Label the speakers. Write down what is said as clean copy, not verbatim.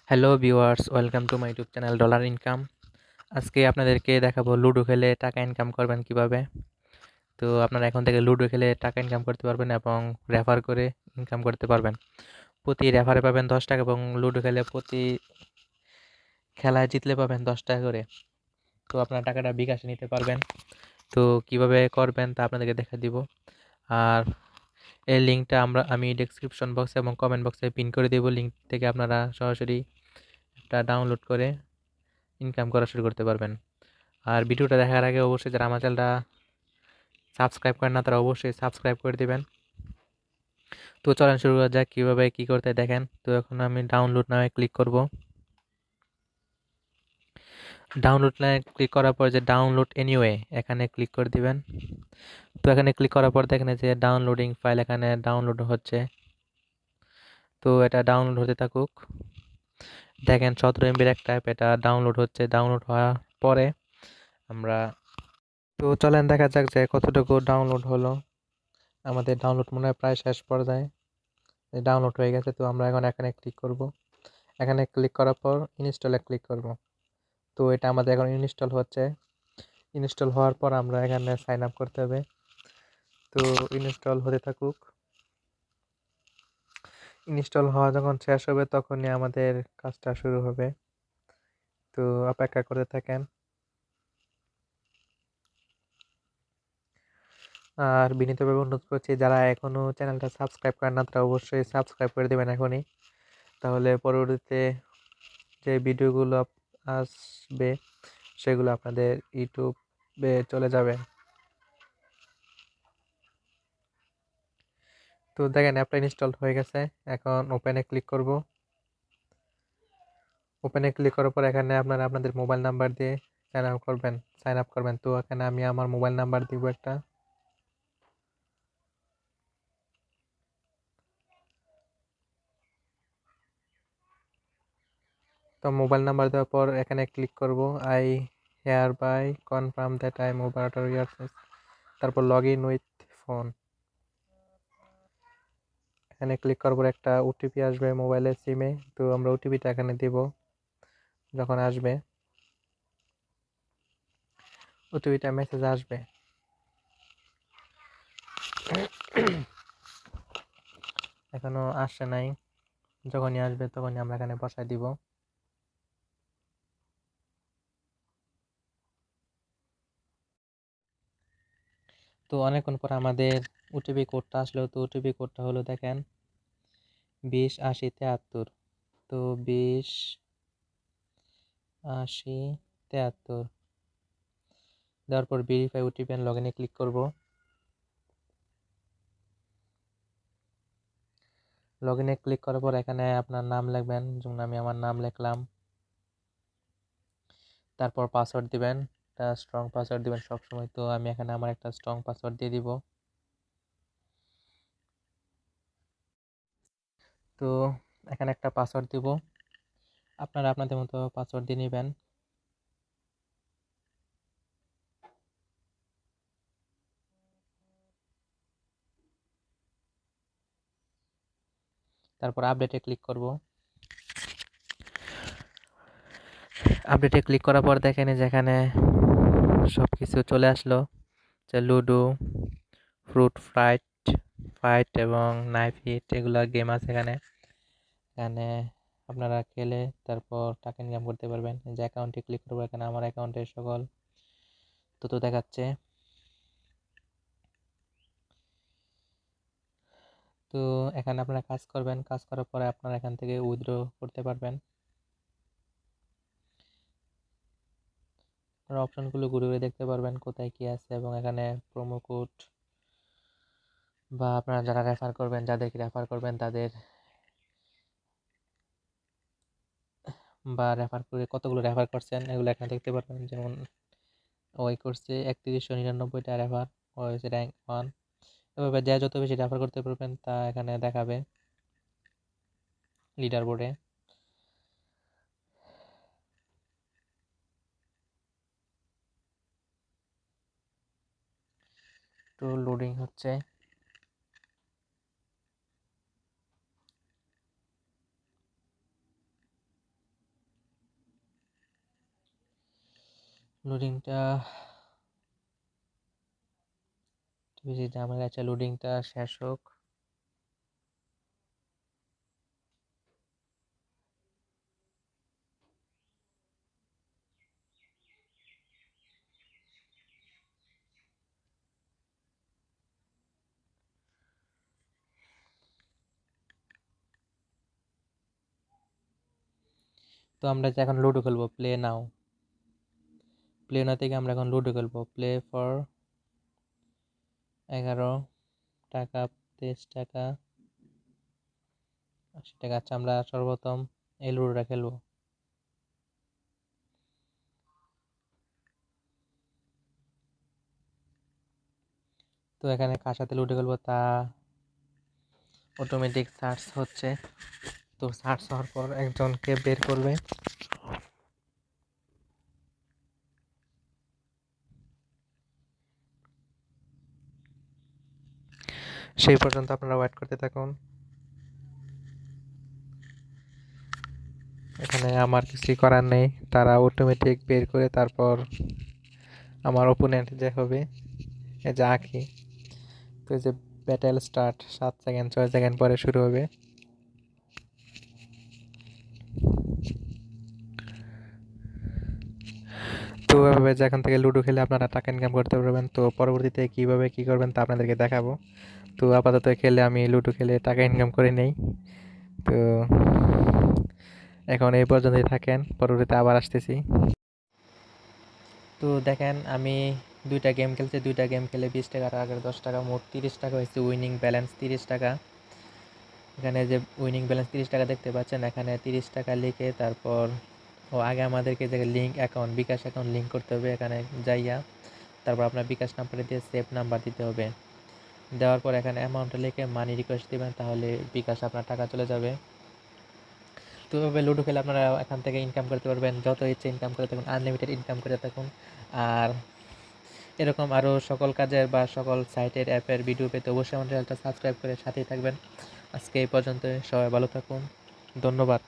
Speaker 1: Hello viewers, welcome to my YouTube channel dollar income. আজকে আপনাদেরকে দেখাবো লুডো খেলে টাকা ইনকাম করবেন কিভাবে। তো আপনারা এখন থেকে লুডো খেলে টাকা ইনকাম করতে পারবেন এবং রেফার করে ইনকাম করতে পারবেন। প্রতি রেফারে পাবেন 10 টাকা এবং লুডো খেলে প্রতি খেলায় জিতলে পাবেন 10 টাকা করে। তো আপনার টাকাটা বিকাশে নিতে পারবেন। তো কিভাবে করবেন তা আপনাদেরকে দেখা দিব। আর এই লিঙ্কটা আমি ডেসক্রিপশন বক্সে এবং কমেন্ট বক্সে পিন করে দেবো। লিঙ্ক থেকে আপনারা সরাসরি এটা ডাউনলোড করে ইনকাম করা শুরু করতে পারবেন। আর ভিডিওটা দেখার আগে অবশ্যই যারা আমার চ্যানেলটা সাবস্ক্রাইব করেন না তারা অবশ্যই সাবস্ক্রাইব করে দিবেন। তো চলেন শুরু করা যাক কীভাবে কী করতে দেখেন। তো এখন আমি ডাউনলোড নামে ক্লিক করব। ডাউনলোড নামে ক্লিক করার পর যে ডাউনলোড এনিওয়ে এখানে ক্লিক করে দিবেন। তো এখানে ক্লিক করার পর দেখেন যে ডাউনলোডিং ফাইল এখানে ডাউনলোড হচ্ছে। তো এটা ডাউনলোড হতে থাকুক। দেখেন 17 MB-র একটা অ্যাপ, এটা ডাউনলোড হচ্ছে। ডাউনলোড হওয়ার পরে আমরা তো চলেন দেখা যাক যে কতটুকু ডাউনলোড হলো। আমাদের ডাউনলোড মনে হয় প্রায় শেষ পর্যায়ে ডাউনলোড হয়ে গেছে। তো আমরা এখন এখানে ক্লিক করব। এখানে ক্লিক করার পর ইনস্টলে ক্লিক করব। তো এটা আমাদের এখন ইনস্টল হচ্ছে। ইনস্টল হওয়ার পর আমরা এখানে সাইন আপ করতে হবে। তো ইনস্টল হতে থাকুক। ইনস্টল হওয়া যখন শেষ হবে তখনই আমাদের কাজটা শুরু হবে। তো অপেক্ষা করতে থাকেন। আর বিনীতভাবে অনুরোধ করছি যারা এখনও চ্যানেলটা সাবস্ক্রাইব করেন না তারা অবশ্যই সাবস্ক্রাইব করে দেবেন এখনই। তাহলে পরবর্তীতে যে ভিডিওগুলো আসবে সেগুলো আপনাদের ইউটিউবে চলে যাবে। তো দেখেন অ্যাপটা ইনস্টল হয়ে গেছে। এখন ওপেনে ক্লিক করব। ওপেনে ক্লিক করার পর এখানে আপনারা আপনাদের মোবাইল নাম্বার দিয়ে সাইন আপ করবেন। তো এখানে আমি আমার মোবাইল নাম্বার দিব একটা। তো মোবাইল নাম্বার দেওয়ার পর এখানে ক্লিক করব। I hereby confirm that I am operator year, তারপর লগ ইন উইথ ফোন। এখানে ক্লিক করার পর একটা ওটিপি আসবে মোবাইলের সিমে। তো আমরা ওটিপিটা এখানে দিব। যখন আসবে ওটিপিটা মেসেজ আসবে। এখনো আসে নাই। যখনই আসবে তখনই আমরা এখানে বসাই দিব। তো অনেকক্ষণ পর আমাদের ওটিপি কোডটা আসলো। তো ওটিপি কোডটা হলো দেখেন 20 80 73। তো 20 80 73 দেওয়ার পর ভেরিফাই ওটিপি অ্যান্ড লগ ইনে ক্লিক করব। লগ ইনে ক্লিক করার পর এখানে আপনার নাম লিখবেন, যেমন আমি আমার নাম লিখলাম। তারপর পাসওয়ার্ড দিবেন, একটা স্ট্রং পাসওয়ার্ড দিবেন সবসময়। তো আমি এখানে আমার একটা স্ট্রং পাসওয়ার্ড দিয়ে দিব। তো এখানে একটা পাসওয়ার্ড দিব, আপনারা আপনাদের মতো পাসওয়ার্ড দিয়ে নেবেন। তারপর আপডেটে ক্লিক করব। আপডেটে ক্লিক করার পর দেখেন যেখানে সব কিছু চলে আসলো, যে লুডো, ফ্রুট ফাইট এবং নাইফ হিট, এগুলো গেম আছে এখানে। এখানে আপনারা খেলে তারপর টাকা ইনকাম করতে পারবেন। যে অ্যাকাউন্টে ক্লিক করবো, এখানে আমার অ্যাকাউন্টের সকল তথ্য দেখাচ্ছে। তো এখানে আপনারা কাজ করবেন, কাজ করার পরে আপনারা এখান থেকে উইথড্র করতে পারবেন। আপনারা অপশনগুলো ঘুরে ঘুরে দেখতে পারবেন কোথায় কি আছে, এবং এখানে প্রোমো কোড বা আপনারা যারা যাদেরকে রেফার করবেন তাদের বা রেফার করে কতগুলো রেফার করছেন এগুলো এখানে দেখতে পারবেন। যেমন ওই করছে 3199টা রেফার, ও হয়েছে র্যাঙ্ক 1। এভাবে যা যত বেশি রেফার করতে পারবেন তা এখানে দেখাবে লিডার বোর্ডে। তো লোডিং হচ্ছে। লোডিংটা বেশি ঝামেলা আছে, লোডিংটা শেষ হোক। তো আমরা যে এখন লুডো খেলবো, প্লে নাও। প্লে নাও থেকে আমরা এখন লুডো খেলবো। প্লে ফর 11 টাকা, 23 টাকা, 80 টাকা। আচ্ছা, আমরা সর্বপ্রথম এই লুডোটা খেলবো। তো এখানে কার সাথে লুডো খেলবো তা অটোমেটিক সার্চ হচ্ছে। তো সার্চ হওয়ার পর একজনকে বের করবে। সেই পর্যন্ত আপনারা ওয়েট করতে থাকুন। এখানে আমার কিছুই করার নেই, তারা অটোমেটিক বের করে তারপর আমার ওপোনেন্ট যে হবে, এই যে আঁকি, তো এই যে ব্যাটেল স্টার্ট 7 সেকেন্ড 6 সেকেন্ড পরে শুরু হবে। তো এভাবে যে এখান থেকে লুডো খেলে আপনারা টাকা ইনকাম করতে পারবেন। তো পরবর্তীতে কিভাবে কি করবেন তা আপনাদেরকে দেখাবো। তো আপাতত খেলে আমি লুডো খেলে টাকা ইনকাম করে নেই। তো এখন এই পর্যন্তই থাকেন, পরবর্তীতে আবার আসতেছি। তো দেখেন, আমি 2টা গেম খেলছি, 2টা গেম খেলে 20 টাকা, আগের 10 টাকা, মোট 30 টাকা হয়েছে। উইনিং ব্যালেন্স 30 টাকা। এখানে যে উইনিং ব্যালেন্স 30 টাকা দেখতে পাচ্ছেন, এখানে 30 টাকা লিখে তারপর আগে আমাদেরকে যে লিঙ্ক অ্যাকাউন্ট, বিকাশ অ্যাকাউন্ট লিঙ্ক করতে হবে। এখানে যাইয়া তারপর আপনার বিকাশ নাম্বারে দিয়ে সেভ নাম্বার দিতে হবে। দেওয়ার পর এখানে অ্যামাউন্টটা লিখে মানি রিকোয়েস্ট দেবেন, তাহলে বিকাশ আপনার টাকা চলে যাবে। তো এভাবে লুডো খেলে আপনারা এখান থেকে ইনকাম করতে পারবেন, যত ইচ্ছে ইনকাম করে থাকুন, আনলিমিটেড ইনকাম করে থাকুন। আর এরকম আরও সকল কাজের বা সকল সাইটের অ্যাপের ভিডিও পেতে অবশ্যই আমার চ্যানেলটা সাবস্ক্রাইব করে সাথেই থাকবেন। আজকে এই পর্যন্ত, সবাই ভালো থাকুন, ধন্যবাদ।